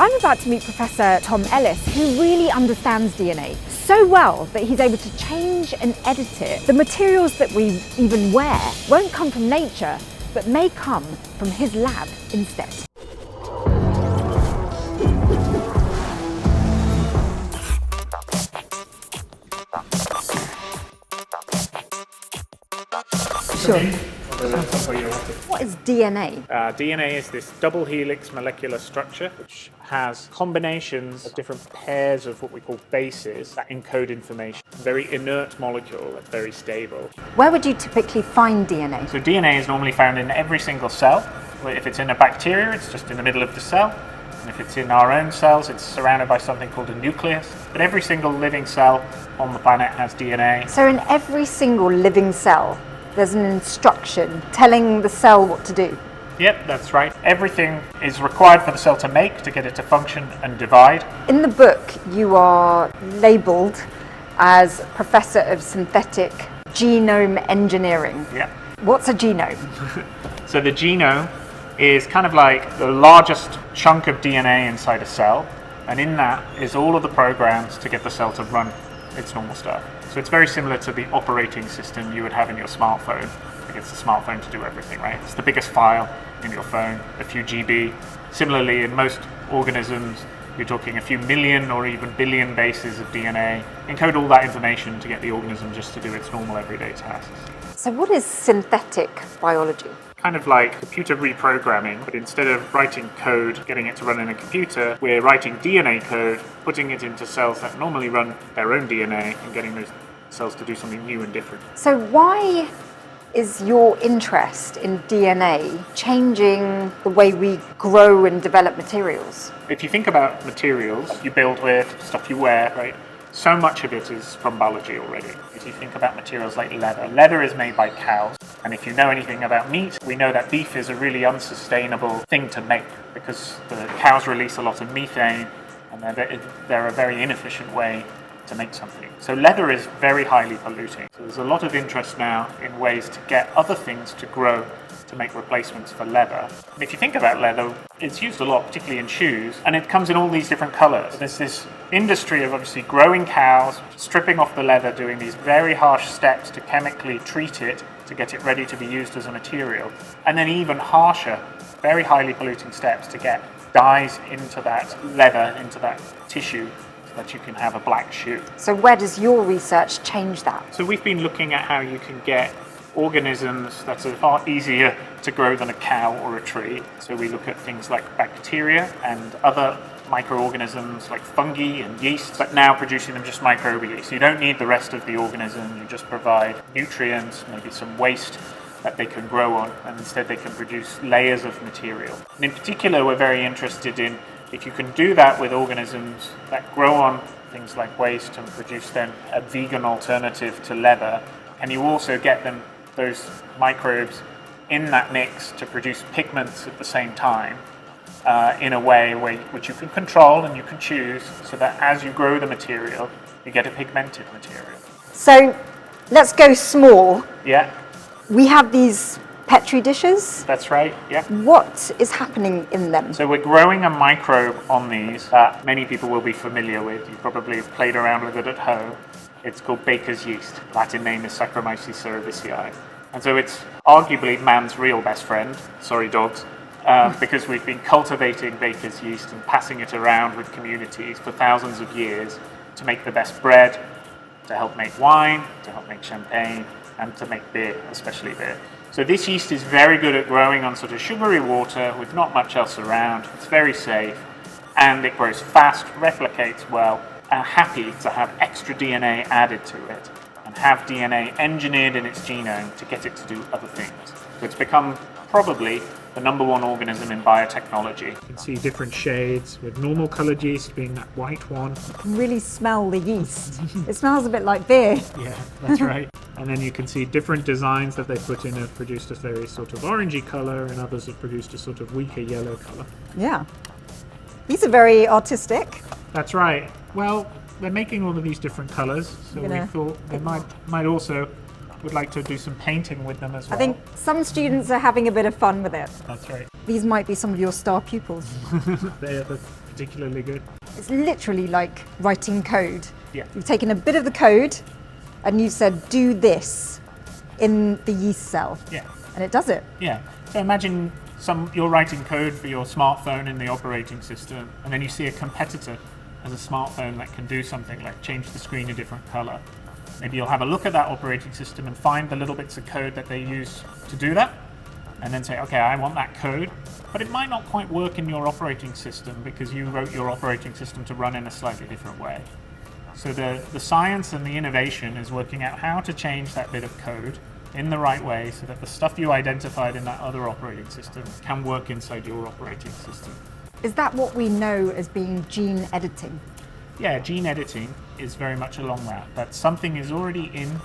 I'm about to meet Professor Tom Ellis, who really understands DNA so well that he's able to change and edit it. The materials that we even wear won't come from nature, but may come from his lab instead. Sure. What is DNA? DNA is this double helix molecular structure which has combinations of different pairs of what we call bases that encode information. Very inert molecule that's very stable. Where would you typically find DNA? So DNA is normally found in every single cell. If it's in a bacteria, it's just in the middle of the cell. And if it's in our own cells, it's surrounded by something called a nucleus. But every single living cell on the planet has DNA. So in every single living cell, there's an instruction telling the cell what to do. Yep, that's right. Everything is required for the cell to make to get it to function and divide. In the book, you are labelled as Professor of Synthetic Genome Engineering. Yeah. What's a genome? So the genome is kind of like the largest chunk of DNA inside a cell, and in that is all of the programs to get the cell to run its normal stuff. So it's very similar to the operating system you would have in your smartphone. It gets the smartphone to do everything, right? It's the biggest file in your phone, a few GB. Similarly, in most organisms, you're talking a few million or even billion bases of DNA. Encode all that information to get the organism just to do its normal everyday tasks. So what is synthetic biology? Kind of like computer reprogramming, but instead of writing code, getting it to run in a computer, we're writing DNA code, putting it into cells that normally run their own DNA and getting those cells to do something new and different. So why is your interest in DNA changing the way we grow and develop materials? If you think about materials you build with, stuff you wear, right? So much of it is from biology already. If you think about materials like leather, leather is made by cows. And if you know anything about meat, we know that beef is a really unsustainable thing to make because the cows release a lot of methane and they're a very inefficient way to make something. So leather is very highly polluting. So there's a lot of interest now in ways to get other things to grow to make replacements for leather. And if you think about leather, it's used a lot, particularly in shoes, and it comes in all these different colors. There's this industry of obviously growing cows, stripping off the leather, doing these very harsh steps to chemically treat it to get it ready to be used as a material, and then even harsher, very highly polluting steps to get dyes into that leather, into that tissue, so that you can have a black shoe. So where does your research change that? So we've been looking at how you can get organisms that are far easier to grow than a cow or a tree. So we look at things like bacteria and other microorganisms like fungi and yeast, but now producing them just microbially. So you don't need the rest of the organism, you just provide nutrients, maybe some waste that they can grow on, and instead they can produce layers of material. And in particular, we're very interested in if you can do that with organisms that grow on things like waste and produce then a vegan alternative to leather, and you also get them those microbes in that mix to produce pigments at the same time in a way which you can control and you can choose so that as you grow the material, you get a pigmented material. So let's go small. Yeah. We have these Petri dishes. That's right, yeah. What is happening in them? So we're growing a microbe on these that many people will be familiar with. You probably have played around with it at home. It's called baker's yeast. Latin name is Saccharomyces cerevisiae. And so it's arguably man's real best friend. Sorry, dogs. Because we've been cultivating baker's yeast and passing it around with communities for thousands of years to make the best bread, to help make wine, to help make champagne, and to make beer, especially beer. So this yeast is very good at growing on sort of sugary water with not much else around. It's very safe, and it grows fast, replicates well, and happy to have extra DNA added to it and have DNA engineered in its genome to get it to do other things. So it's become probably the number one organism in biotechnology. You can see different shades, with normal coloured yeast being that white one. You can really smell the yeast. It smells a bit like beer. Yeah, that's right. And then you can see different designs that they put in have produced a very sort of orangey colour, and others have produced a sort of weaker yellow colour. Yeah. These are very artistic. That's right. Well, they're making all of these different colours, so we thought they might also would like to do some painting with them as well. I think some students are having a bit of fun with it. That's right. These might be some of your star pupils. They are the particularly good. It's literally like writing code. Yeah. You've taken a bit of the code and you said, do this in the yeast cell. Yeah. And it does it. Yeah. So imagine you're writing code for your smartphone in the operating system, and then you see a competitor as a smartphone that can do something like change the screen a different color. Maybe you'll have a look at that operating system and find the little bits of code that they use to do that, and then say, okay, I want that code, but it might not quite work in your operating system because you wrote your operating system to run in a slightly different way. So the science and the innovation is working out how to change that bit of code in the right way so that the stuff you identified in that other operating system can work inside your operating system. Is that what we know as being gene editing? Yeah, gene editing is very much along that something is already in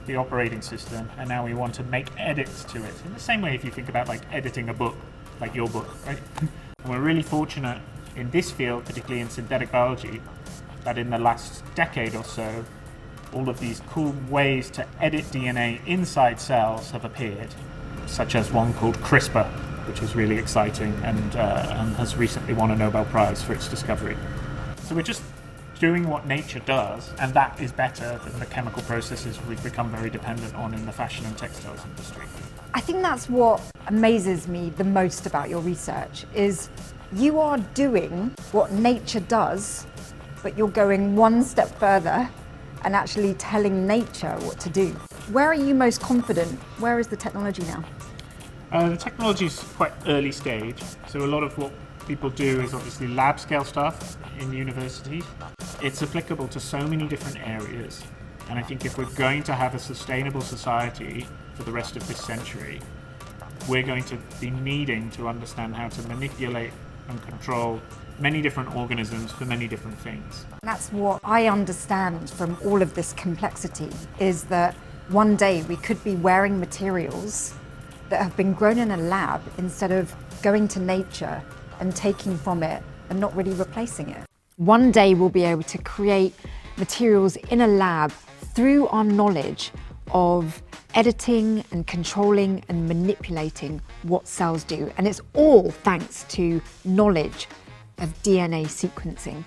the operating system and now we want to make edits to it. In the same way if you think about like editing a book, like your book, right? And we're really fortunate in this field, particularly in synthetic biology, that in the last decade or so, all of these cool ways to edit DNA inside cells have appeared, such as one called CRISPR, which is really exciting and has recently won a Nobel Prize for its discovery. So we're just doing what nature does, and that is better than the chemical processes we've become very dependent on in the fashion and textiles industry. I think that's what amazes me the most about your research, is you are doing what nature does, but you're going one step further and actually telling nature what to do. Where are you most confident? Where is the technology now? The technology is quite early stage, so a lot of what people do is obviously lab scale stuff in universities. It's applicable to so many different areas, and I think if we're going to have a sustainable society for the rest of this century, we're going to be needing to understand how to manipulate and control many different organisms for many different things. That's what I understand from all of this complexity, is that one day we could be wearing materials that have been grown in a lab instead of going to nature and taking from it and not really replacing it. One day we'll be able to create materials in a lab through our knowledge of editing and controlling and manipulating what cells do. And it's all thanks to knowledge of DNA sequencing.